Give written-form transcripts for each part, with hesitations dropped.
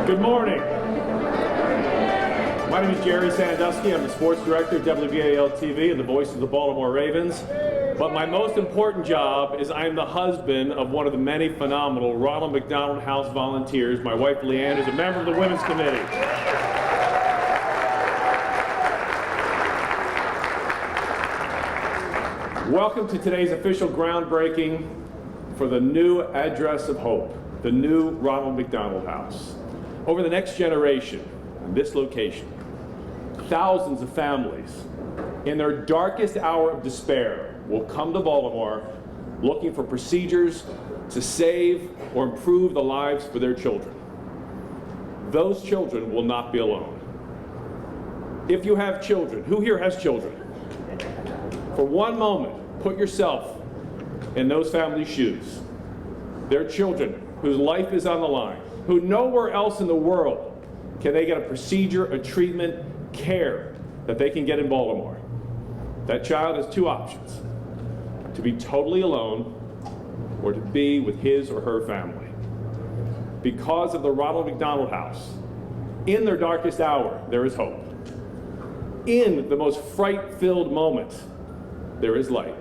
Good morning. My name is Jerry Sandusky. I'm the sports director at WBAL-TV and the voice of the Baltimore Ravens. But my most important job is I'm the husband of one of the many phenomenal Ronald McDonald House volunteers. My wife, Leanne, is a member of the Women's Committee. Welcome to today's official groundbreaking for the new Address of Hope, the new Ronald McDonald House. Over the next generation, in this location, thousands of families, in their darkest hour of despair, will come to Baltimore looking for procedures to save or improve the lives for their children. Those children will not be alone. If you have children, who here has children? For one moment, put yourself in those families' shoes. Their children whose life is on the line, who nowhere else in the world can they get a procedure, a treatment, care that they can get in Baltimore. That child has two options: to be totally alone or to be with his or her family. Because of the Ronald McDonald House, in their darkest hour, there is hope. In the most fright-filled moment, there is light.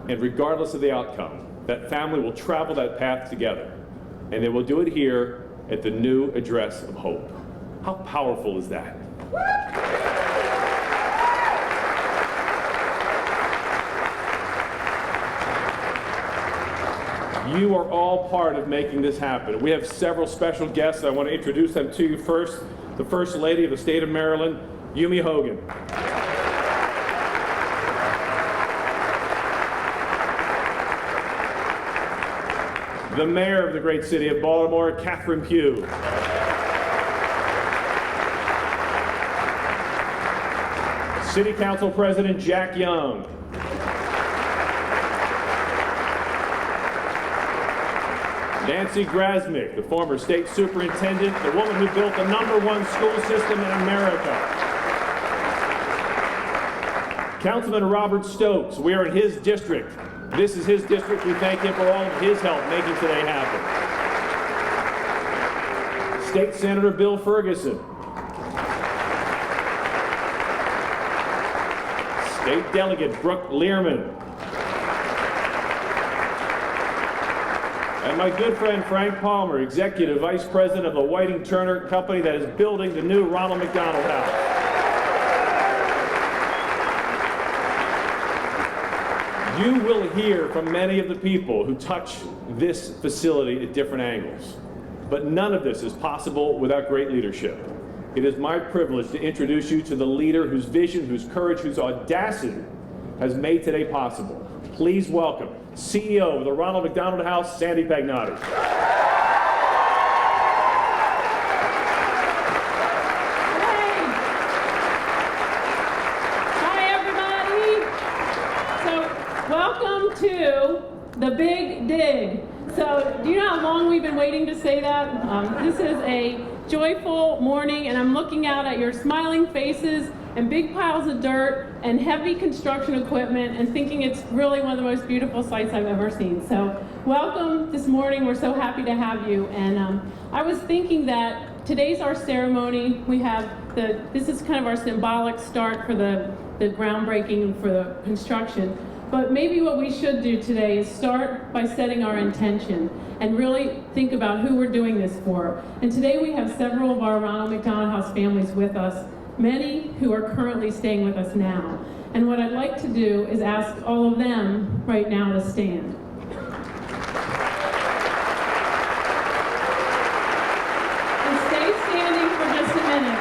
And regardless of the outcome, that family will travel that path together, and they will do it here at the new Address of Hope. How powerful is that? You are all part of making this happen. We have several special guests. I want to introduce them to you first. The First Lady of the State of Maryland, Yumi Hogan. The Mayor of the great city of Baltimore, Catherine Pugh. City Council President Jack Young. Nancy Grasmick, the former state superintendent, the woman who built the #1 school system in America. Councilman Robert Stokes, we are in his district. This is his district. We thank him for all of his help making today happen. State Senator Bill Ferguson. State Delegate Brooke Learman. And my good friend Frank Palmer, Executive Vice President of the Whiting Turner Company that is building the new Ronald McDonald House. You will hear from many of the people who touch this facility at different angles. But none of this is possible without great leadership. It is my privilege to introduce you to the leader whose vision, whose courage, whose audacity has made today possible. Please welcome CEO of the Ronald McDonald House, Sandy Pagnotti. To the big dig. So do you know how long we've been waiting to say that? This is a joyful morning, and I'm looking out at your smiling faces and big piles of dirt and heavy construction equipment and thinking it's really one of the most beautiful sights I've ever seen. So welcome this morning. We're so happy to have you. And I was thinking that today's our ceremony. We have this is kind of our symbolic start for the groundbreaking for the construction. But maybe what we should do today is start by setting our intention and really think about who we're doing this for. And today we have several of our Ronald McDonald House families with us, many who are currently staying with us now. And what I'd like to do is ask all of them right now to stand. And stay standing for just a minute.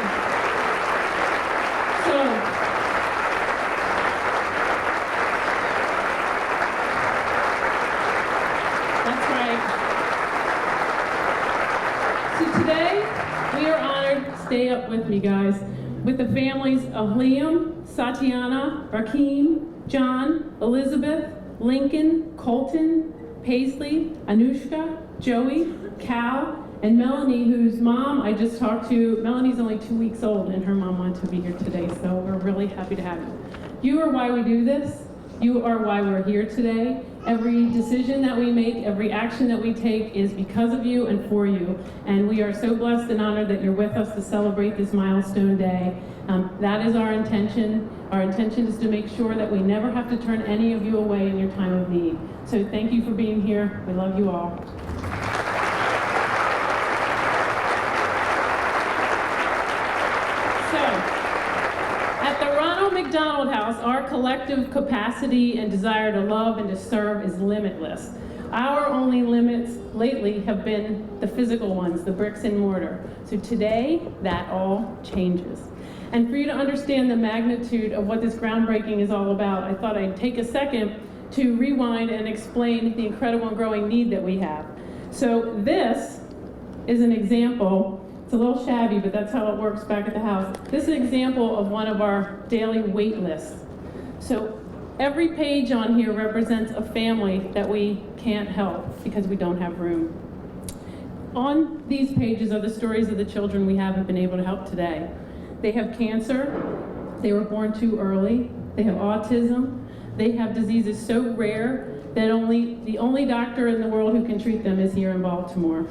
Stay up with me, guys. With the families of Liam, Satiana, Rakeem, John, Elizabeth, Lincoln, Colton, Paisley, Anushka, Joey, Cal, and Melanie, whose mom I just talked to. Melanie's only 2 weeks old, and her mom wanted to be here today, so we're really happy to have you. You are why we do this. You are why we're here today, Every decision that we make, every action that we take is because of you and for you. And we are so blessed and honored that you're with us to celebrate this milestone day. That is our intention. Our intention is to make sure that we never have to turn any of you away in your time of need. So thank you for being here. We love you all. At the Ronald McDonald House, our collective capacity and desire to love and to serve is limitless. Our only limits lately have been the physical ones, the bricks and mortar. So today, that all changes. And for you to understand the magnitude of what this groundbreaking is all about, I thought I'd take a second to rewind and explain the incredible and growing need that we have. So this is an example. It's a little shabby, but that's how it works back at the house. This is an example of one of our daily wait lists. So every page on here represents a family that we can't help because we don't have room. On these pages are the stories of the children we haven't been able to help today. They have cancer, they were born too early, they have autism, they have diseases so rare that the only doctor in the world who can treat them is here in Baltimore.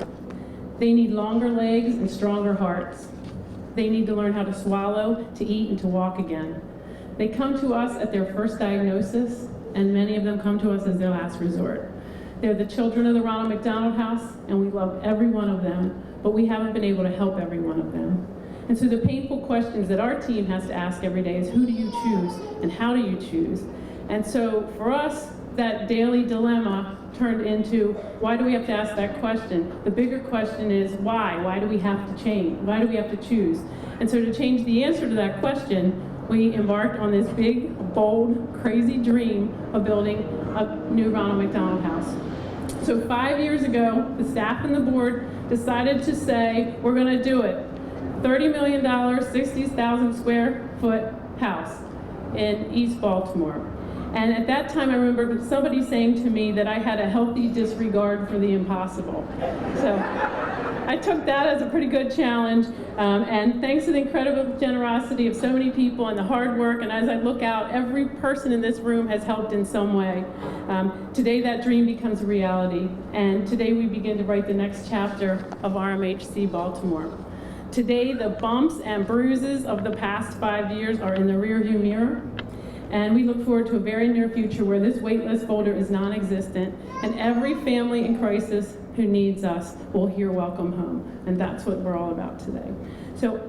They need longer legs and stronger hearts. They need to learn how to swallow, to eat, and to walk again. They come to us at their first diagnosis, and many of them come to us as their last resort. They're the children of the Ronald McDonald House, and we love every one of them, but we haven't been able to help every one of them. And so the painful questions that our team has to ask every day is, who do you choose, and how do you choose? And so for us, that daily dilemma turned into, why do we have to ask that question? The bigger question is, why? Why do we have to change? Why do we have to choose? And so to change the answer to that question, we embarked on this big, bold, crazy dream of building a new Ronald McDonald House. So 5 years ago, the staff and the board decided to say, we're gonna do it. $30 million, 60,000 square foot house in East Baltimore. And at that time, I remember somebody saying to me that I had a healthy disregard for the impossible. So I took that as a pretty good challenge. And thanks to the incredible generosity of so many people and the hard work, and as I look out, every person in this room has helped in some way. Today, that dream becomes a reality. And today, we begin to write the next chapter of RMHC Baltimore. Today, the bumps and bruises of the past 5 years are in the rearview mirror. And we look forward to a very near future where this waitlist folder is non-existent, and every family in crisis who needs us will hear welcome home. And that's what we're all about today. So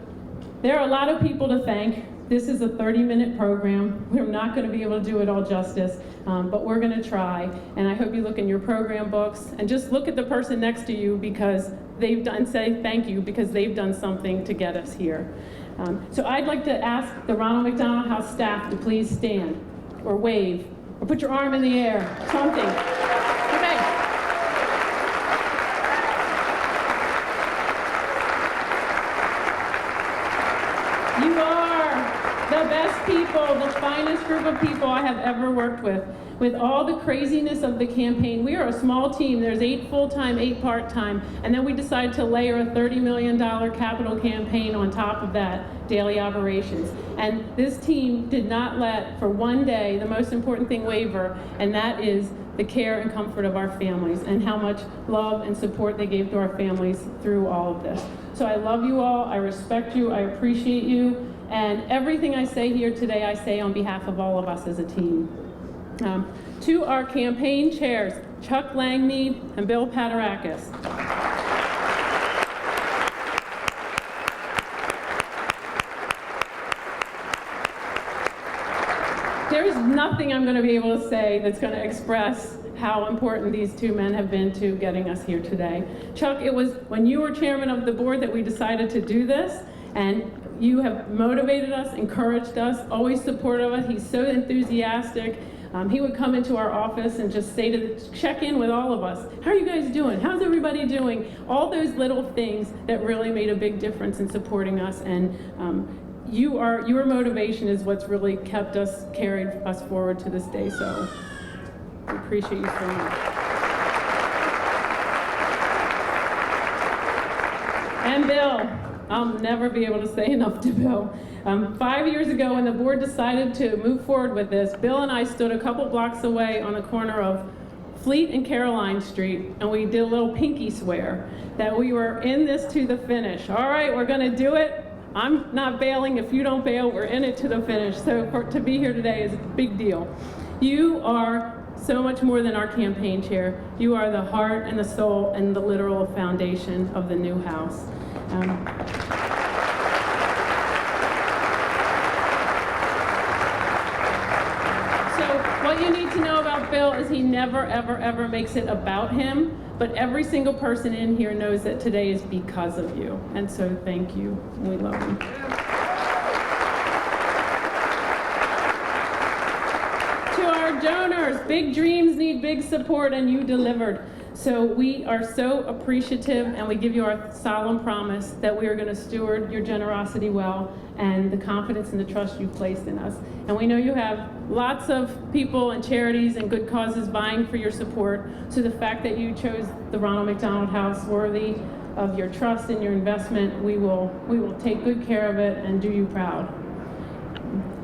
there are a lot of people to thank. This is a 30-minute program. We're not going to be able to do it all justice, but we're going to try. And I hope you look in your program books and just look at the person next to you because say thank you because they've done something to get us here. So I'd like to ask the Ronald McDonald House staff to please stand or wave or put your arm in the air, something. Okay. You are the best people, the finest group of people I have ever worked with. With all the craziness of the campaign, we are a small team. There's 8 full-time, 8 part-time, and then we decided to layer a $30 million capital campaign on top of that, daily operations. And this team did not let, for one day, the most important thing waver, and that is the care and comfort of our families and how much love and support they gave to our families through all of this. So I love you all, I respect you, I appreciate you, and everything I say here today, I say on behalf of all of us as a team. To our campaign chairs, Chuck Langmead and Bill Padarakis. There's nothing I'm going to be able to say that's going to express how important these two men have been to getting us here today. Chuck, it was when you were chairman of the board that we decided to do this, and you have motivated us, encouraged us, always supportive of us. He's so enthusiastic. He would come into our office and just check in with all of us. How are you guys doing? How's everybody doing? All those little things that really made a big difference in supporting us. And your motivation is what's really carried us forward to this day. So I appreciate you so much. And Bill, I'll never be able to say enough to Bill. 5 years ago, when the board decided to move forward with this, Bill and I stood a couple blocks away on the corner of Fleet and Caroline Street, and we did a little pinky swear that we were in this to the finish. All right, we're gonna do it. I'm not bailing. If you don't bail, we're in it to the finish. So to be here today is a big deal. You are so much more than our campaign chair. You are the heart and the soul and the literal foundation of the new house. What you need to know about Bill is he never, ever, ever makes it about him, but every single person in here knows that today is because of you. And so thank you. We love you. To our donors, big dreams need big support, and you delivered. So we are so appreciative, and we give you our solemn promise that we are going to steward your generosity well and the confidence and the trust you've placed in us. And we know you have lots of people and charities and good causes vying for your support. So the fact that you chose the Ronald McDonald House worthy of your trust and your investment, we will take good care of it and do you proud.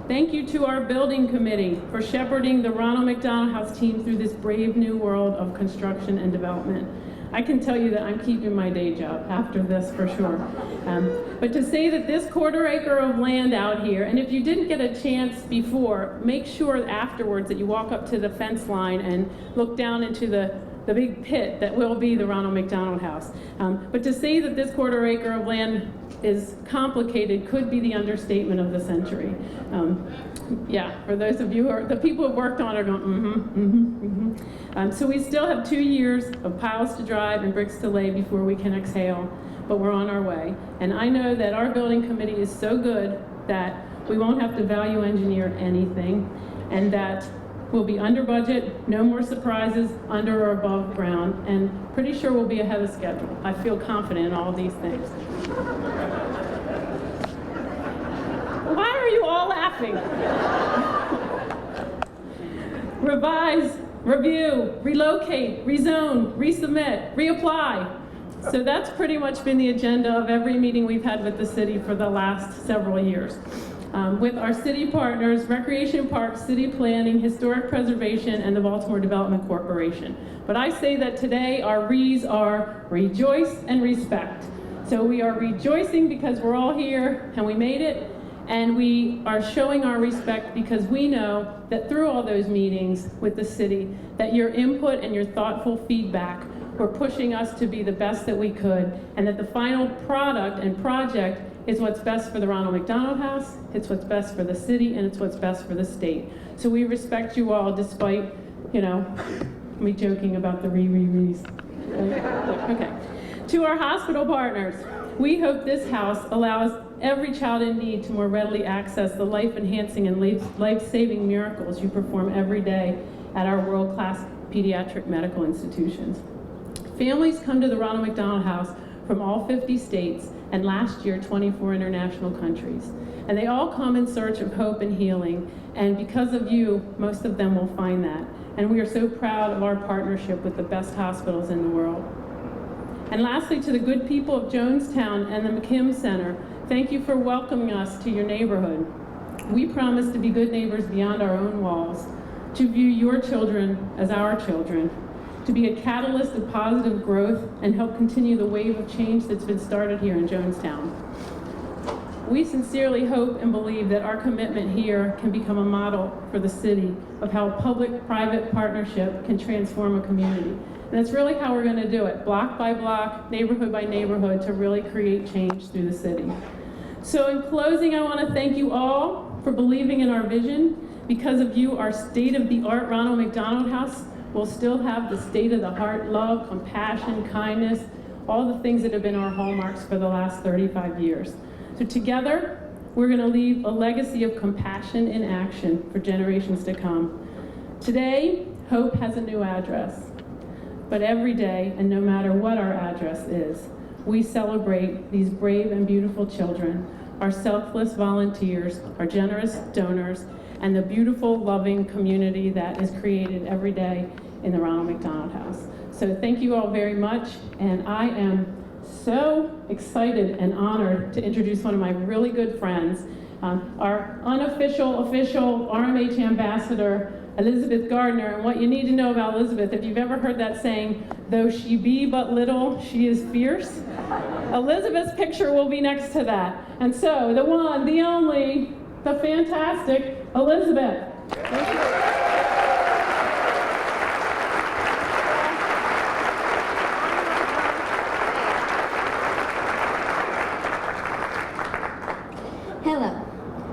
Thank you to our building committee for shepherding the Ronald McDonald House team through this brave new world of construction and development. I can tell you that I'm keeping my day job after this for sure. But to say that this quarter-acre of land out here, and if you didn't get a chance before, make sure afterwards that you walk up to the fence line and look down into the big pit that will be the Ronald McDonald House. But to say that this quarter-acre of land is complicated could be the understatement of the century. Yeah, for those of you who are, the people who worked on it are going, so we still have 2 years of piles to drive and bricks to lay before we can exhale, but we're on our way. And I know that our building committee is so good that we won't have to value engineer anything, and that we'll be under budget, no more surprises, under or above ground, and pretty sure we'll be ahead of schedule. I feel confident in all these things. Why are you all laughing? Revise, review, relocate, rezone, resubmit, reapply. So that's pretty much been the agenda of every meeting we've had with the city for the last several years. With our city partners, Recreation Parks, City Planning, Historic Preservation, and the Baltimore Development Corporation. But I say that today our Re's are rejoice and respect. So we are rejoicing because we're all here and we made it, and we are showing our respect because we know that through all those meetings with the city, that your input and your thoughtful feedback were pushing us to be the best that we could, and that the final product and project is what's best for the Ronald McDonald House, it's what's best for the city, and it's what's best for the state. So we respect you all despite, me joking about the re-re-re's. Okay. To our hospital partners, we hope this house allows every child in need to more readily access the life-enhancing and life-saving miracles you perform every day at our world-class pediatric medical institutions. Families come to the Ronald McDonald House from all 50 states, and last year 24 international countries. And they all come in search of hope and healing, and because of you, most of them will find that. And we are so proud of our partnership with the best hospitals in the world. And lastly, to the good people of Jonestown and the McKim Center, thank you for welcoming us to your neighborhood. We promise to be good neighbors beyond our own walls, to view your children as our children, to be a catalyst of positive growth and help continue the wave of change that's been started here in Jonestown. We sincerely hope and believe that our commitment here can become a model for the city of how public-private partnership can transform a community. And that's really how we're going to do it, block by block, neighborhood by neighborhood, to really create change through the city. So in closing, I want to thank you all for believing in our vision. Because of you, our state-of-the-art Ronald McDonald House will still have the state-of-the-heart love, compassion, kindness, all the things that have been our hallmarks for the last 35 years. So together, we're going to leave a legacy of compassion in action for generations to come. Today, Hope has a new address. But every day, and no matter what our address is, we celebrate these brave and beautiful children, our selfless volunteers, our generous donors, and the beautiful, loving community that is created every day in the Ronald McDonald House. So thank you all very much, and I am so excited and honored to introduce one of my really good friends, our unofficial, official RMH ambassador, Elizabeth Gardner. And what you need to know about Elizabeth, if you've ever heard that saying, though she be but little, she is fierce, Elizabeth's picture will be next to that. And so, the one, the only, the fantastic Elizabeth. Hello,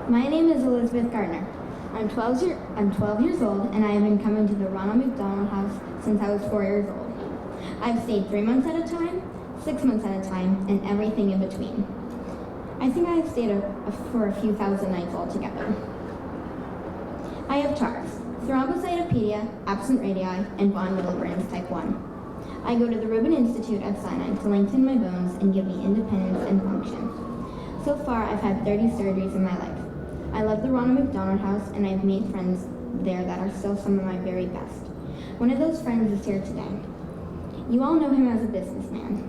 my name is Elizabeth Gardner. I'm 12 years old, and I have been coming to the Ronald McDonald House since I was 4 years old. I've stayed 3 months at a time, 6 months at a time, and everything in between. I think I have stayed for a few thousand nights altogether. I have TARS, thrombocytopenia, absent radii, and von Willebrand's type 1. I go to the Reuben Institute at Sinai to lengthen my bones and give me independence and function. So far, I've had 30 surgeries in my life. I love the Ronald McDonald House, and I've made friends there that are still some of my very best. One of those friends is here today. You all know him as a businessman.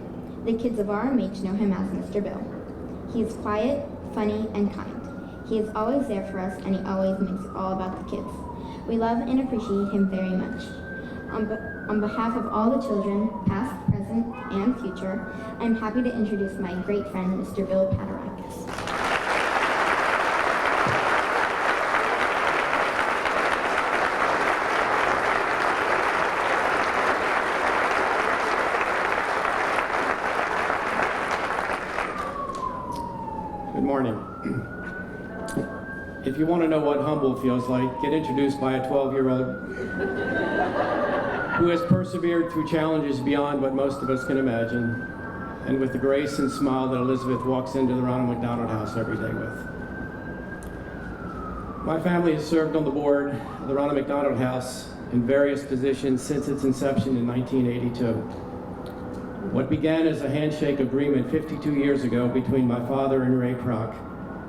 The kids of RMH know him as Mr. Bill. He is quiet, funny, and kind. He is always there for us, and he always makes it all about the kids. We love and appreciate him very much. On behalf of all the children, past, present, and future, I'm happy to introduce my great friend, Mr. Bill Padarakis. Good morning. If you want to know what humble feels like, get introduced by a 12-year-old who has persevered through challenges beyond what most of us can imagine, and with the grace and smile that Elizabeth walks into the Ronald McDonald House every day with. My family has served on the board of the Ronald McDonald House in various positions since its inception in 1982. What began as a handshake agreement 52 years ago between my father and Ray Kroc,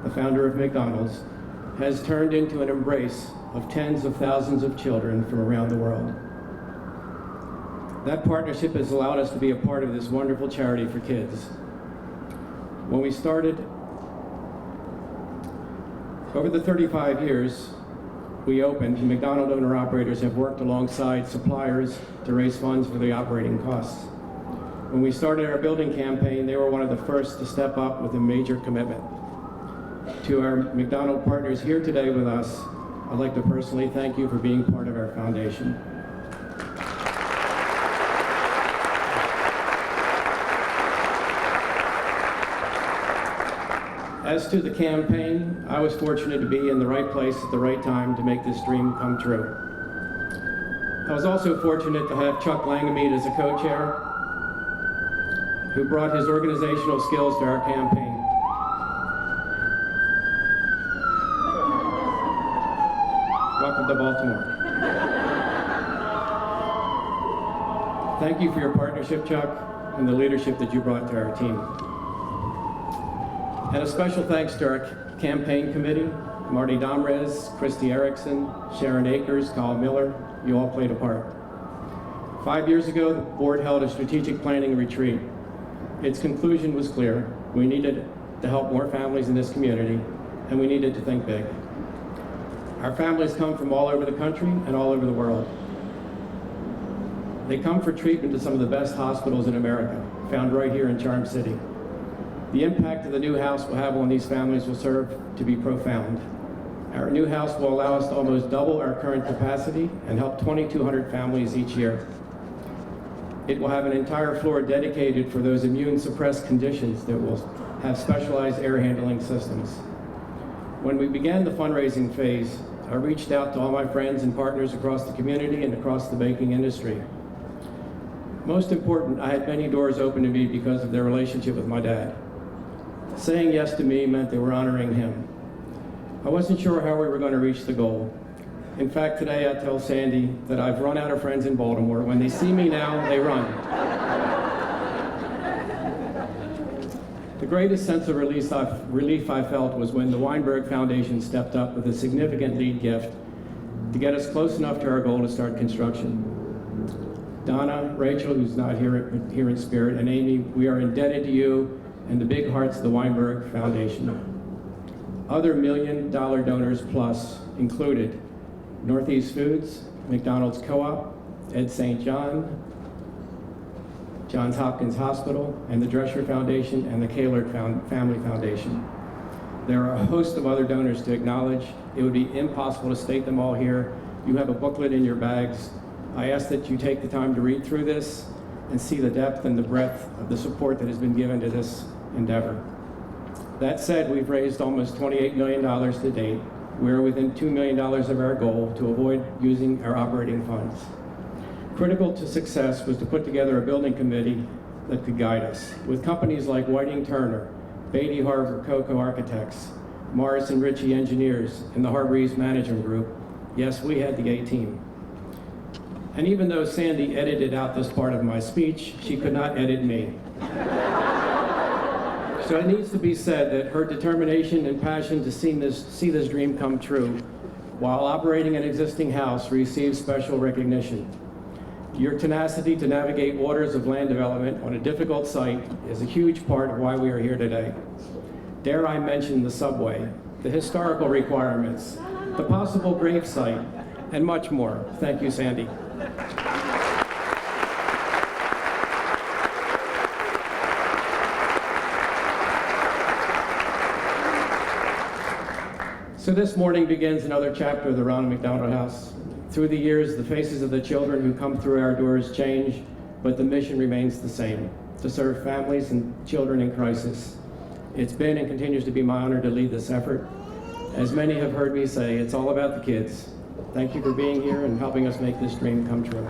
the founder of McDonald's, has turned into an embrace of tens of thousands of children from around the world. That partnership has allowed us to be a part of this wonderful charity for kids. When we started, over the 35 years we opened, McDonald owner-operators have worked alongside suppliers to raise funds for the operating costs. When we started our building campaign, they were one of the first to step up with a major commitment. To our McDonald partners here today with us, I'd like to personally thank you for being part of our foundation. As to the campaign, I was fortunate to be in the right place at the right time to make this dream come true. I was also fortunate to have Chuck Langemead as a co-chair, who brought his organizational skills to our campaign. Welcome to Baltimore. Thank you for your partnership, Chuck, and the leadership that you brought to our team. And a special thanks to our campaign committee, Marty Domrez, Christy Erickson, Sharon Akers, Kyle Miller. You all played a part. 5 years ago, the board held a strategic planning retreat. Its conclusion was clear. We needed to help more families in this community, and we needed to think big. Our families come from all over the country and all over the world. They come for treatment to some of the best hospitals in America, found right here in Charm City. The impact that the new house will have on these families will serve to be profound. Our new house will allow us to almost double our current capacity and help 2,200 families each year. It will have an entire floor dedicated for those immune-suppressed conditions that will have specialized air handling systems. When we began the fundraising phase, I reached out to all my friends and partners across the community and across the baking industry. Most important, I had many doors open to me because of their relationship with my dad. Saying yes to me meant they were honoring him. I wasn't sure how we were going to reach the goal. In fact, today I tell Sandy that I've run out of friends in Baltimore. When they see me now, they run. The greatest sense of relief I felt was when the Weinberg Foundation stepped up with a significant lead gift to get us close enough to our goal to start construction. Donna, Rachel, who's not here in spirit, and Amy, we are indebted to you and the big hearts of the Weinberg Foundation. Other $1 million donors plus included Northeast Foods, McDonald's Co-op, Ed St. John, Johns Hopkins Hospital, and the Drescher Foundation and the Kaler Family Foundation. There are a host of other donors to acknowledge. It would be impossible to state them all here. You have a booklet in your bags. I ask that you take the time to read through this and see the depth and the breadth of the support that has been given to this endeavor. That said, we've raised almost $28 million to date. We're within $2 million of our goal to avoid using our operating funds. Critical to success was to put together a building committee that could guide us, with companies like Whiting Turner, Beatty Harbor Coco Architects, Morris and Ritchie Engineers, and the Harbor East Management Group. Yes, we had the A-team. And even though Sandy edited out this part of my speech, she could not edit me. So it needs to be said that her determination and passion to see this dream come true while operating an existing house receives special recognition. Your tenacity to navigate waters of land development on a difficult site is a huge part of why we are here today. Dare I mention the subway, the historical requirements, the possible grave site, and much more. Thank you, Sandy. So this morning begins another chapter of the Ronald McDonald House. Through the years, the faces of the children who come through our doors change, but the mission remains the same, to serve families and children in crisis. It's been and continues to be my honor to lead this effort. As many have heard me say, it's all about the kids. Thank you for being here and helping us make this dream come true.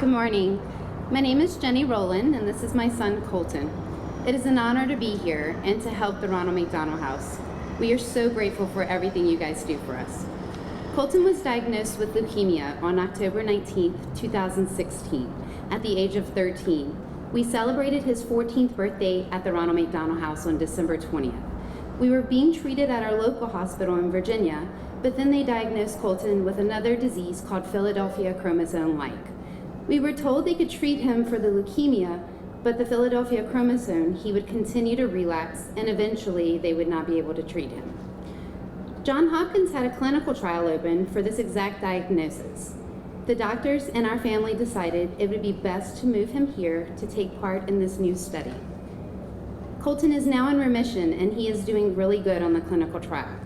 Good morning. My name is Jenny Rowland, and this is my son, Colton. It is an honor to be here and to help the Ronald McDonald House. We are so grateful for everything you guys do for us. Colton was diagnosed with leukemia on October 19, 2016, at the age of 13. We celebrated his 14th birthday at the Ronald McDonald House on December 20th. We were being treated at our local hospital in Virginia, but then they diagnosed Colton with another disease called Philadelphia chromosome-like. We were told they could treat him for the leukemia, but the Philadelphia chromosome, he would continue to relapse, and eventually they would not be able to treat him. Johns Hopkins had a clinical trial open for this exact diagnosis. The doctors and our family decided it would be best to move him here to take part in this new study. Colton is now in remission, and he is doing really good on the clinical trial.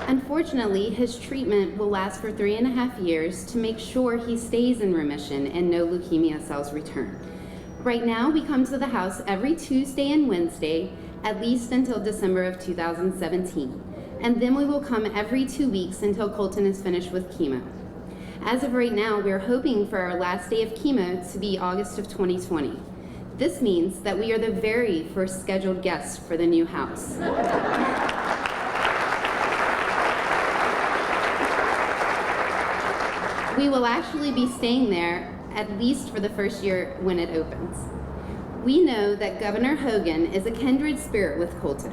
Unfortunately, his treatment will last for 3.5 years to make sure he stays in remission and no leukemia cells return. Right now, we come to the house every Tuesday and Wednesday, at least until December of 2017. And then we will come every 2 weeks until Colton is finished with chemo. As of right now, we're hoping for our last day of chemo to be August of 2020. This means that we are the very first scheduled guests for the new house. We will actually be staying there at least for the first year when it opens. We know that Governor Hogan is a kindred spirit with Colton.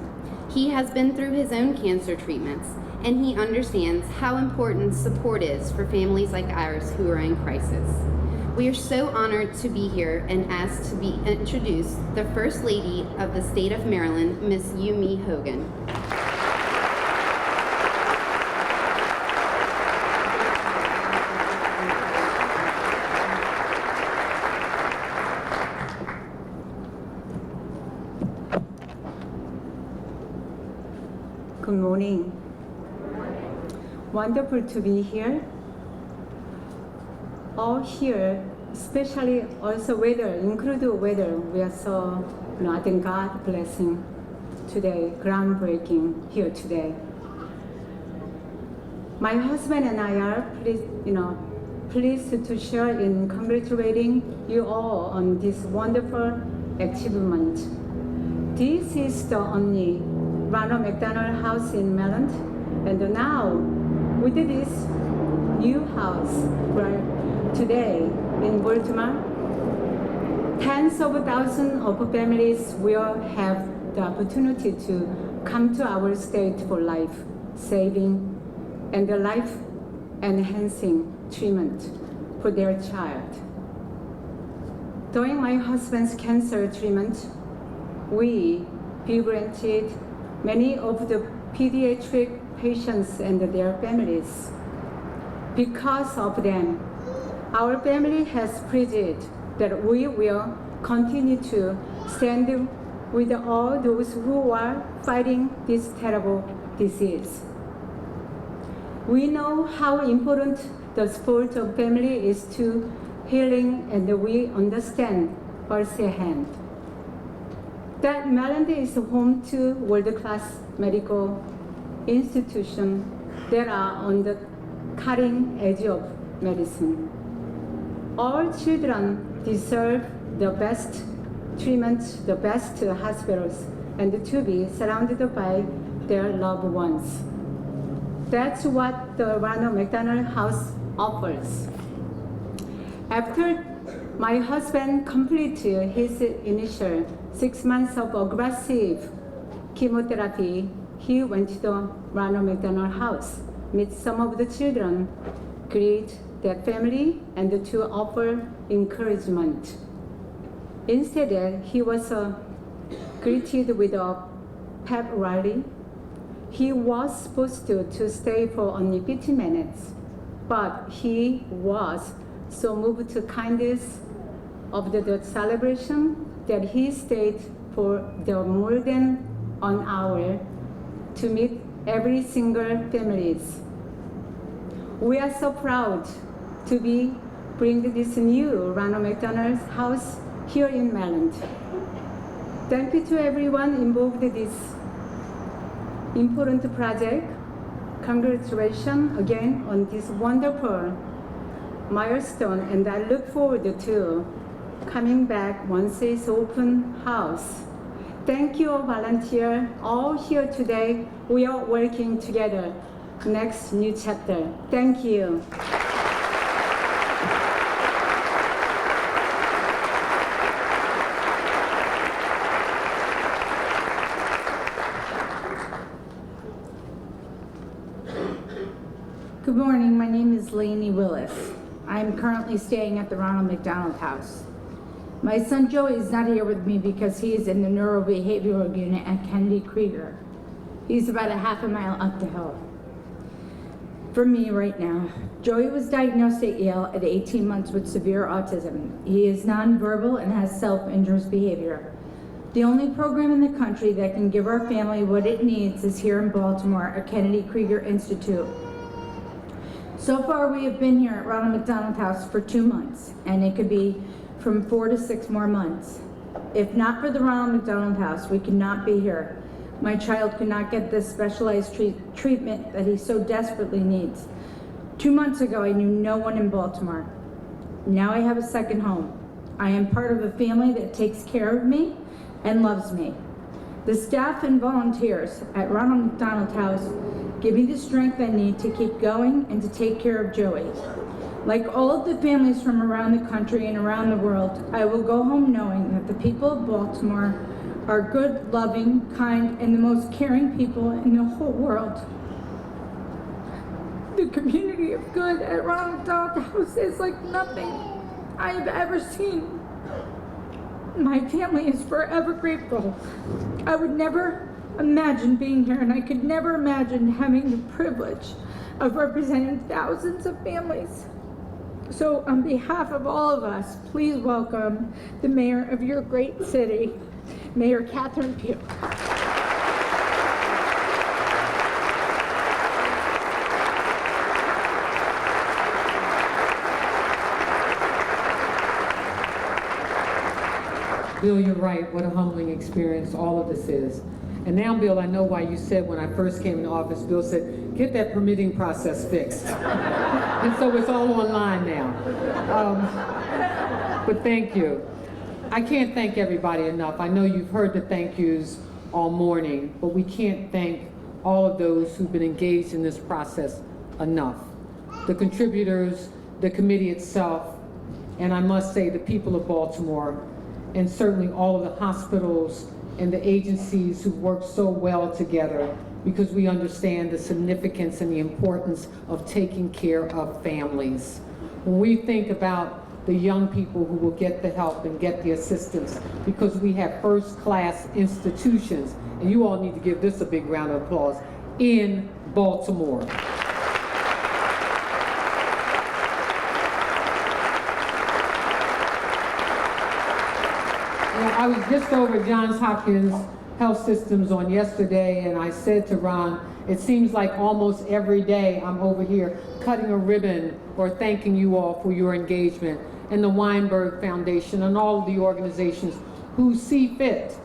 He has been through his own cancer treatments, and he understands how important support is for families like ours who are in crisis. We are so honored to be here and asked to be introduced the First Lady of the State of Maryland, Miss Yumi Hogan. Good morning. Wonderful to be here. All here, especially also weather, including weather. We are so, I think God blessing today, groundbreaking here today. My husband and I are pleased to share in congratulating you all on this wonderful achievement. This is the only Ronald McDonald House in Maryland, and now with this new house right today in Baltimore, tens of thousands of families will have the opportunity to come to our state for life-saving and life-enhancing treatment for their child. During my husband's cancer treatment, we granted many of the pediatric patients and their families. Because of them, our family has pledged that we will continue to stand with all those who are fighting this terrible disease. We know how important the support of family is to healing, and we understand firsthand that Maryland is home to world-class medical institutions that are on the cutting edge of medicine. All children deserve the best treatment, the best hospitals, and to be surrounded by their loved ones. That's what the Ronald McDonald House offers. After my husband completed his initial 6 months of aggressive chemotherapy, he went to the Ronald McDonald House, meet some of the children, greet their family, and to offer encouragement. Instead, he was greeted with a pep rally. He was supposed to stay for only 15 minutes, but he was so moved to kindness of the celebration that he stayed for more than an hour to meet every single families. We are so proud to bring this new Ronald McDonald House here in Maryland. Thank you to everyone involved in this important project. Congratulations again on this wonderful milestone, and I look forward to coming back once it's open house. Thank you, volunteers, all here today. We are working together. Next new chapter. Thank you. Good morning, my name is Lainey Willis. I'm currently staying at the Ronald McDonald House. My son Joey is not here with me because he is in the neurobehavioral unit at Kennedy Krieger. He's about a half a mile up the hill from me right now. Joey was diagnosed at Yale at 18 months with severe autism. He is nonverbal and has self-injurious behavior. The only program in the country that can give our family what it needs is here in Baltimore at Kennedy Krieger Institute. So far, we have been here at Ronald McDonald House for 2 months, and it could be from 4 to 6 more months. If not for the Ronald McDonald House, we could not be here. My child could not get this specialized treatment that he so desperately needs. 2 months ago, I knew no one in Baltimore. Now I have a second home. I am part of a family that takes care of me and loves me. The staff and volunteers at Ronald McDonald House give me the strength I need to keep going and to take care of Joey. Like all of the families from around the country and around the world, I will go home knowing that the people of Baltimore are good, loving, kind, and the most caring people in the whole world. The community of good at Ronald McDonald House is like nothing I have ever seen. My family is forever grateful. I would never imagine being here, and I could never imagine having the privilege of representing thousands of families. So on behalf of all of us, please welcome the mayor of your great city, Mayor Catherine Pugh. Bill, you're right. What a humbling experience all of this is. And now, Bill, I know why you said when I first came into office, Bill said, get that permitting process fixed. And so it's all online now. But thank you. I can't thank everybody enough. I know you've heard the thank yous all morning, but we can't thank all of those who've been engaged in this process enough. The contributors, the committee itself, and I must say the people of Baltimore, and certainly all of the hospitals and the agencies who work so well together, because we understand the significance and the importance of taking care of families. When we think about the young people who will get the help and get the assistance, because we have first-class institutions, and you all need to give this a big round of applause, in Baltimore. I was just over Johns Hopkins Health Systems on yesterday, and I said to Ron, it seems like almost every day I'm over here cutting a ribbon or thanking you all for your engagement, and the Weinberg Foundation and all of the organizations who see fit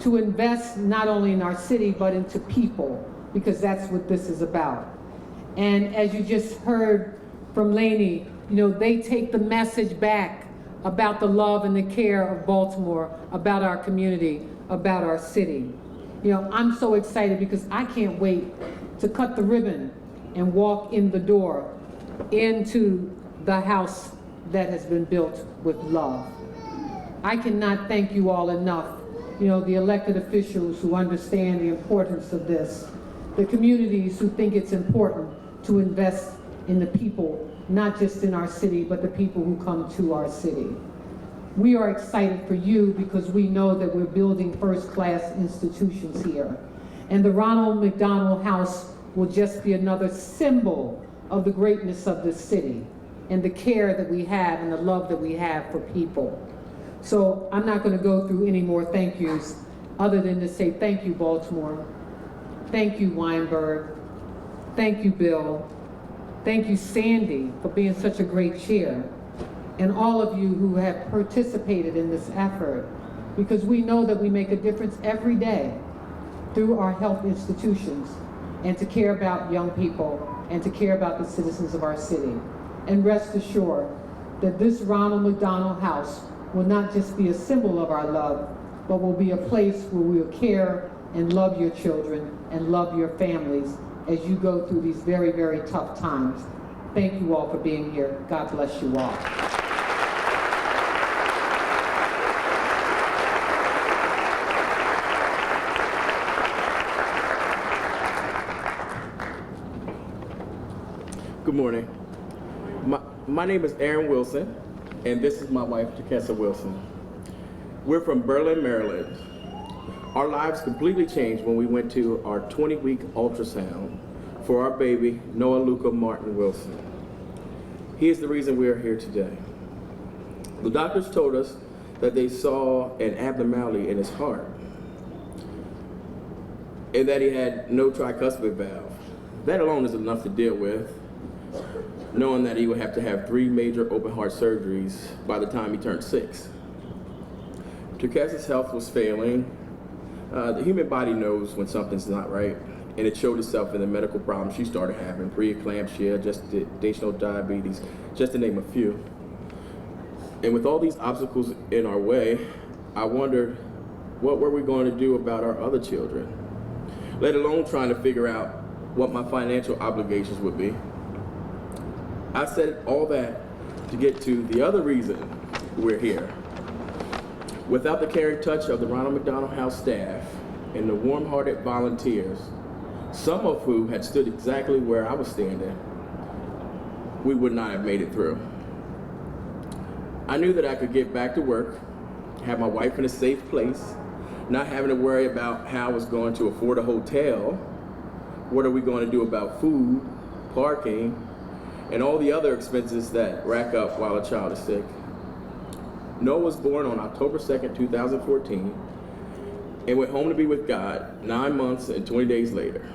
to invest not only in our city but into people, because that's what this is about. And as you just heard from Lainey, you know, they take the message back about the love and the care of Baltimore, about our community, about our city. You know, I'm so excited because I can't wait to cut the ribbon and walk in the door into the house that has been built with love. I cannot thank you all enough. You know, the elected officials who understand the importance of this, the communities who think it's important to invest in the people, not just in our city, but the people who come to our city. We are excited for you because we know that we're building first-class institutions here. And the Ronald McDonald House will just be another symbol of the greatness of this city and the care that we have and the love that we have for people. So I'm not going to go through any more thank yous other than to say thank you, Baltimore. Thank you, Weinberg. Thank you, Bill. Thank you, Sandy, for being such a great chair, and all of you who have participated in this effort, because we know that we make a difference every day through our health institutions, and to care about young people, and to care about the citizens of our city. And rest assured that this Ronald McDonald House will not just be a symbol of our love, but will be a place where we will care and love your children and love your families as you go through these very, very tough times. Thank you all for being here. God bless you all. Good morning. My name is Aaron Wilson, and this is my wife, Jakessa Wilson. We're from Berlin, Maryland. Our lives completely changed when we went to our 20-week ultrasound for our baby, Noah Luca Martin Wilson. He is the reason we are here today. The doctors told us that they saw an abnormality in his heart and that he had no tricuspid valve. That alone is enough to deal with, knowing that he would have to have 3 major open heart surgeries by the time he turned 6. Jakessa's health was failing. The human body knows when something's not right, and it showed itself in the medical problems she started having: preeclampsia, gestational diabetes, just to name a few. And with all these obstacles in our way, I wondered, what were we going to do about our other children? Let alone trying to figure out what my financial obligations would be. I said all that to get to the other reason we're here. Without the caring touch of the Ronald McDonald House staff and the warm-hearted volunteers, some of whom had stood exactly where I was standing, we would not have made it through. I knew that I could get back to work, have my wife in a safe place, not having to worry about how I was going to afford a hotel, what are we going to do about food, parking, and all the other expenses that rack up while a child is sick. Noah was born on October 2nd, 2014, and went home to be with God 9 months and 20 days later.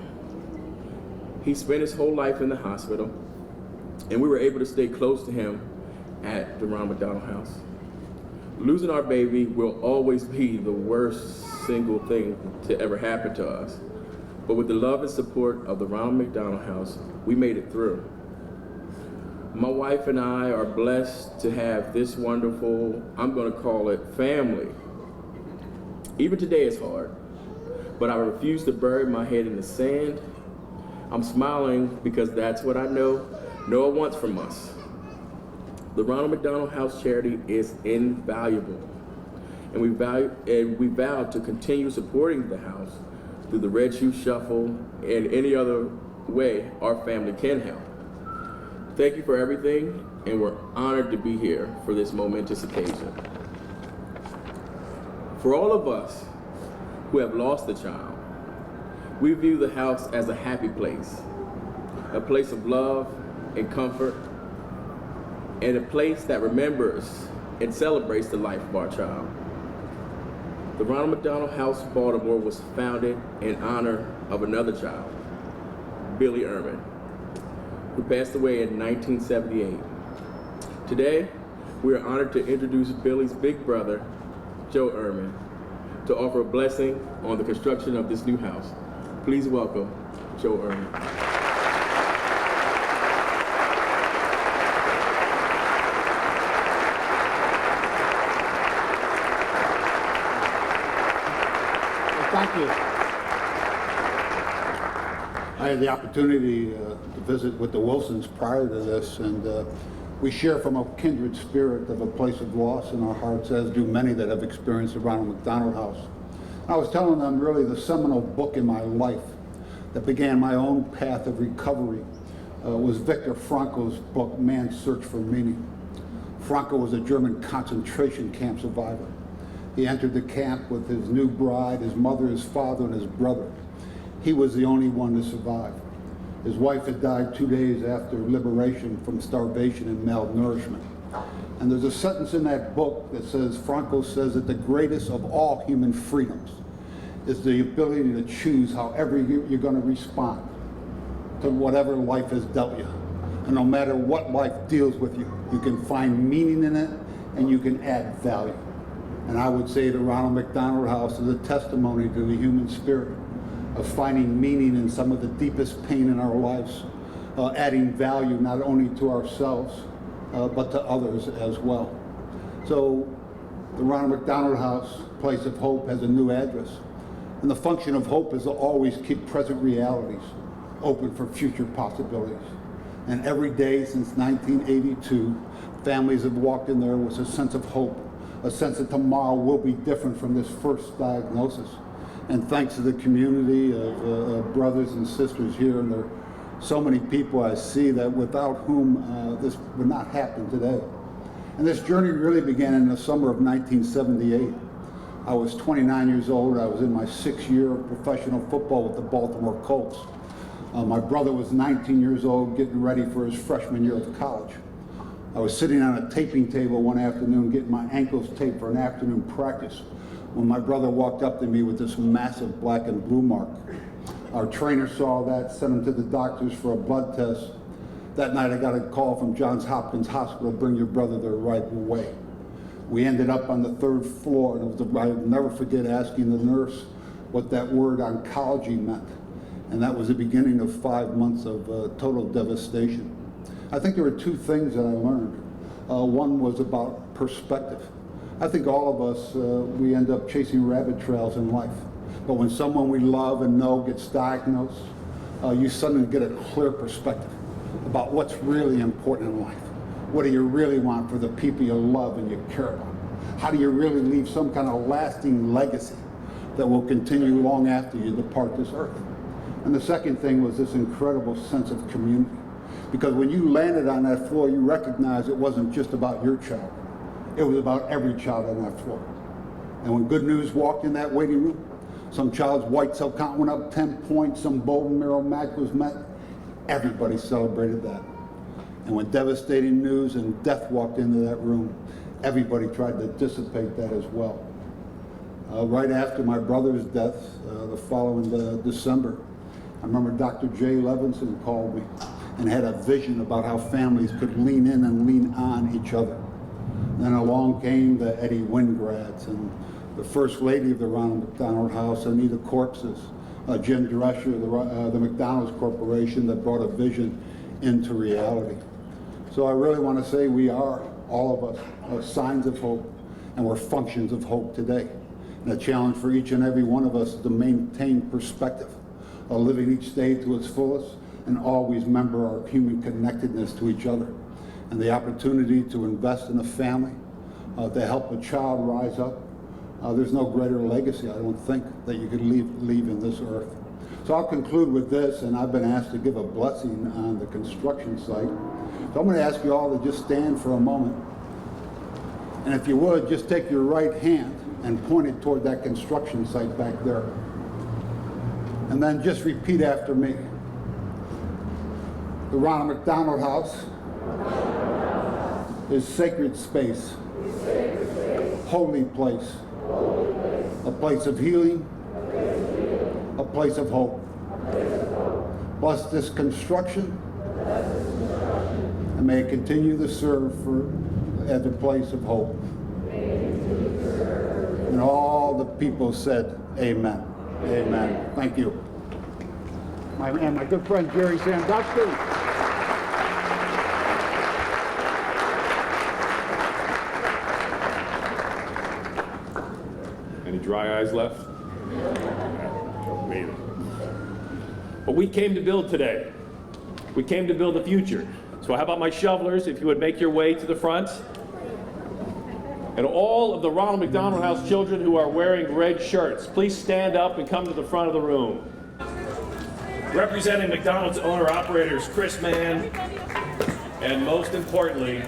He spent his whole life in the hospital, and we were able to stay close to him at the Ronald McDonald House. Losing our baby will always be the worst single thing to ever happen to us, but with the love and support of the Ronald McDonald House, we made it through. My wife and I are blessed to have this wonderful, I'm going to call it family. Even today is hard, but I refuse to bury my head in the sand. I'm smiling because that's what I know Noah wants from us. The Ronald McDonald House charity is invaluable. and we vow to continue supporting the house through the Red Shoe Shuffle and any other way our family can help. Thank you for everything, and we're honored to be here for this momentous occasion. For all of us who have lost a child, we view the house as a happy place, a place of love and comfort, and a place that remembers and celebrates the life of our child. The Ronald McDonald House, Baltimore was founded in honor of another child, Billy Ehrman, who passed away in 1978. Today, we are honored to introduce Billy's big brother, Joe Ehrman, to offer a blessing on the construction of this new house. Please welcome Joe Ehrman. Thank you. I had the opportunity to visit with the Wilsons prior to this, and we share from a kindred spirit of a place of loss in our hearts, as do many that have experienced the Ronald McDonald House. I was telling them really the seminal book in my life that began my own path of recovery was Viktor Frankl's book, Man's Search for Meaning. Frankl was a German concentration camp survivor. He entered the camp with his new bride, his mother, his father, and his brother. He was the only one to survive. His wife had died 2 days after liberation from starvation and malnourishment. And there's a sentence in that book that says, Frankl says that the greatest of all human freedoms is the ability to choose however you're going to respond to whatever life has dealt you. And no matter what life deals with you, you can find meaning in it and you can add value. And I would say the Ronald McDonald House is a testimony to the human spirit of finding meaning in some of the deepest pain in our lives, adding value not only to ourselves, but to others as well. So the Ronald McDonald House, Place of Hope, has a new address. And the function of hope is to always keep present realities open for future possibilities. And every day since 1982, families have walked in there with a sense of hope, a sense that tomorrow will be different from this first diagnosis. And thanks to the community of brothers and sisters here, and there are so many people I see that without whom this would not happen today. And this journey really began in the summer of 1978. I was 29 years old. I was in my 6th year of professional football with the Baltimore Colts. My brother was 19 years old, getting ready for his freshman year of college. I was sitting on a taping table one afternoon getting my ankles taped for an afternoon practice when my brother walked up to me with this massive black and blue mark. Our trainer saw that, sent him to the doctors for a blood test. That night I got a call from Johns Hopkins Hospital, bring your brother there right away. We ended up on the 3rd floor, and I'll never forget asking the nurse what that word oncology meant. And that was the beginning of 5 months of total devastation. I think there were 2 things that I learned. One was about perspective. I think all of us, we end up chasing rabbit trails in life. But when someone we love and know gets diagnosed, you suddenly get a clear perspective about what's really important in life. What do you really want for the people you love and you care about? How do you really leave some kind of lasting legacy that will continue long after you depart this earth? And the second thing was this incredible sense of community. Because when you landed on that floor, you recognized it wasn't just about your child. It was about every child on that floor. And when good news walked in that waiting room, some child's white cell count went up 10 points, some bone marrow match was met, everybody celebrated that. And when devastating news and death walked into that room, everybody tried to dissipate that as well. Right after my brother's death, the following December, I remember Dr. Jay Levinson called me and had a vision about how families could lean in and lean on each other. And then along came the Eddie Wingrads and the First Lady of the Ronald McDonald House, Anita Corpses, Jim Drescher, the McDonald's Corporation that brought a vision into reality. So I really want to say we are, all of us, signs of hope, and we're functions of hope today. And the challenge for each and every one of us is to maintain perspective, living each day to its fullest, and always remember our human connectedness to each other. And the opportunity to invest in a family, to help a child rise up, There's no greater legacy, I don't think, that you could leave in this earth. So I'll conclude with this, and I've been asked to give a blessing on the construction site. So I'm going to ask you all to just stand for a moment. And if you would, just take your right hand and point it toward that construction site back there. And then just repeat after me. The Ronald McDonald House is sacred space, holy place, a place of healing, a place of hope. Bless this construction, and may it continue to serve as a place of hope. And all the people said, amen. Amen. Thank you. And my good friend Jerry Sandusky. Any dry eyes left? But we came to build today. We came to build the future. So how about my shovelers, if you would make your way to the front? And all of the Ronald McDonald House children who are wearing red shirts, please stand up and come to the front of the room. Representing McDonald's owner-operators, Chris Mann, and most importantly,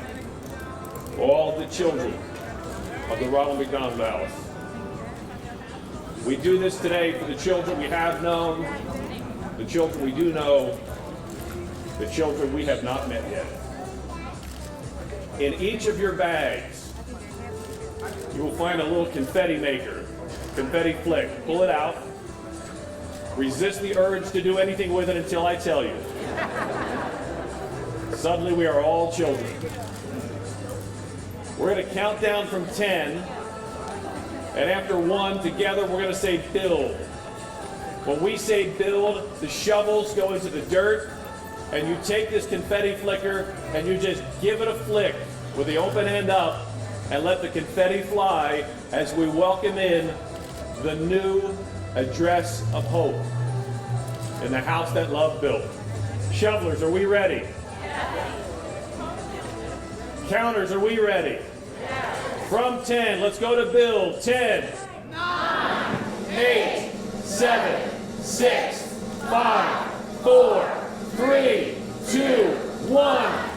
all the children of the Ronald McDonald House. We do this today for the children we have known, the children we do know, the children we have not met yet. In each of your bags, you will find a little confetti maker, confetti flick. Pull it out. Resist the urge to do anything with it until I tell you. Suddenly we are all children. We're going to count down from 10, and after 1, together we're going to say build. When we say build, the shovels go into the dirt, and you take this confetti flicker and you just give it a flick with the open end up and let the confetti fly as we welcome in the new address of hope in the house that love built. Shovelers, are we ready? Counters, are we ready? From 10, let's go to build. 10, 9, 8, 7, 6, 5, 4, 3, 2, 1.